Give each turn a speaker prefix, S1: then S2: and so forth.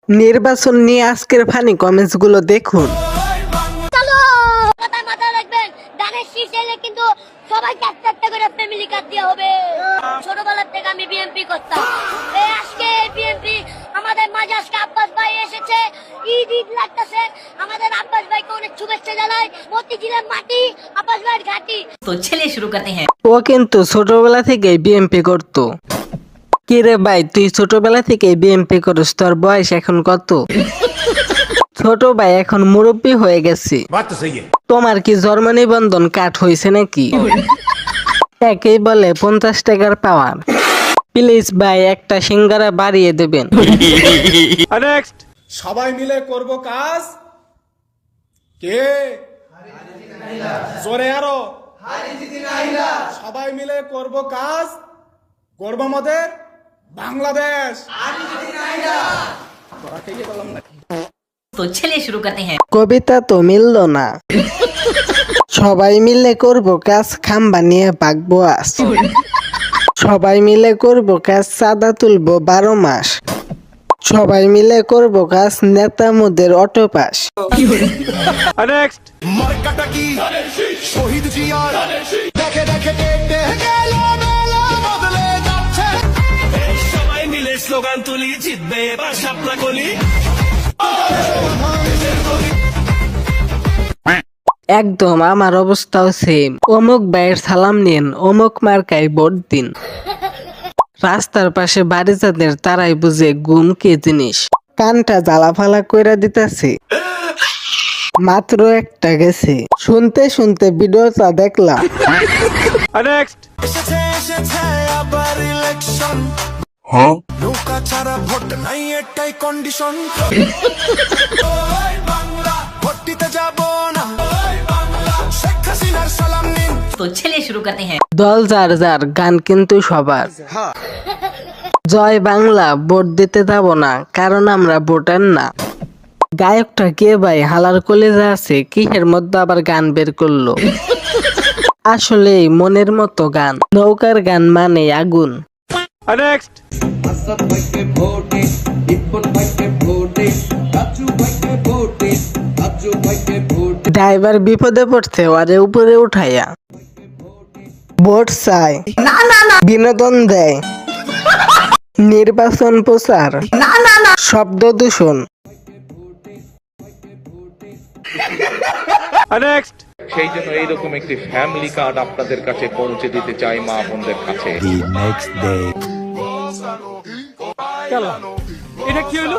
S1: নির্বাচন নিয়ে আজকের ফানি কমেন্টস গুলো দেখুন।
S2: কিন্তু সবাইকে একটা একটা করে ফ্যামিলি কার্ড দেওয়া হবে। ছোটবেলার থেকে আমি বিএনপি করতাম। আজকে বিএনপি আমাদের মাঝে আজকে আব্বাস ভাই এসেছে, ঈদ ঈদ লাগতেছে। আমাদের আব্বাস ভাইকে অনেক শুভেচ্ছা জানাই। মতিঝিলের মাটি আব্বাস ভাইয়ের ঘাটি।
S3: তো চলিए शुरू करते हैं।
S1: ও কিন্তু ছোটবেলা থেকে বিএমপি করতো। কি রে ভাই, তুই ছোটবেলা থেকে বিএমপি করিস, তোর বয়স এখন কত? ছোট ভাই এখন মুরব্বী হয়ে গেছে। তোমার কি জন্ম নিবন্ধন কাট হয়েছে নাকি? একেই বলে 50 টাকার পাওয়ার। প্লিজ ভাই একটা সিঙ্গারা বাড়িয়ে দেবেন।
S4: সবাই মিলে করব কাজ। কে জোরে আরো সবাই মিলে করব কাজ, গর্ব আমাদের বাংলাদেশ।
S3: तो चलिए शुरू करते हैं।
S1: কবিতা তো মিললো না। সবাই মিলে করব কাজ, খাম্বা নিয়ে পাকবো আস। সবাই মিলে করব কাজ, চাঁদা তুলবো 12 মাস। সবাই মিলে করব কাজ, নেতা মোদের অটো পাস।
S5: মার্কাটা কি শহীদ জিয়ার দেখে দেখে কেটে গেল মেলা বদলে যাচ্ছে।
S6: সবাই মিলে স্লোগান তুলি, জিতবে এবার শাপলা কলি।
S1: একদম আমার অবস্থাও সেম। অমুক ভাইয়ের সালাম নিন, অমুক মার্কায় ভোট দিন। রাস্তার পাশে বাড়ি যাদের তারাই বুঝে গুম কি জিনিস। কানটা জ্বালাফালা কইরা দিতেছে। মাত্র একটা গেছে, শুনতে শুনতে ভিডিওটা দেখলাম।
S5: এসেছে এসেছে আবার ইলেকশন, নৌকা ছাড়া ভোট নাই এটাই কন্ডিশন। ভোট দিতে যাব না, শেখ হাসিনার সালাম নিন।
S3: तो चलिए शुरू करते हैं।
S1: দল যার যার, গান কিন্তু সবার। জয় বাংলা, ভোট দিতে যাব না, কারণ আমরা ভোটার না। গায়কটা কে ভাই, হালার কলেজে আছে, কিসের মধ্যে আবার গান বের করলো। আসলে মনের মতো গান, নৌকার গান মানে আগুন। ড্রাইভার বিপদে পড়ছে, ওরে উপরে উঠাইয়া ভোট চায়, বিনোদন দেয়, নির্বাচন প্রচার, শব্দ দূষণ।
S7: সেই জন্য এইরকম একটি ফ্যামিলি কার্ড আপনাদের কাছে পৌঁছে দিতে চাই মা বোনদের কাছে।
S4: এটা কি হলো?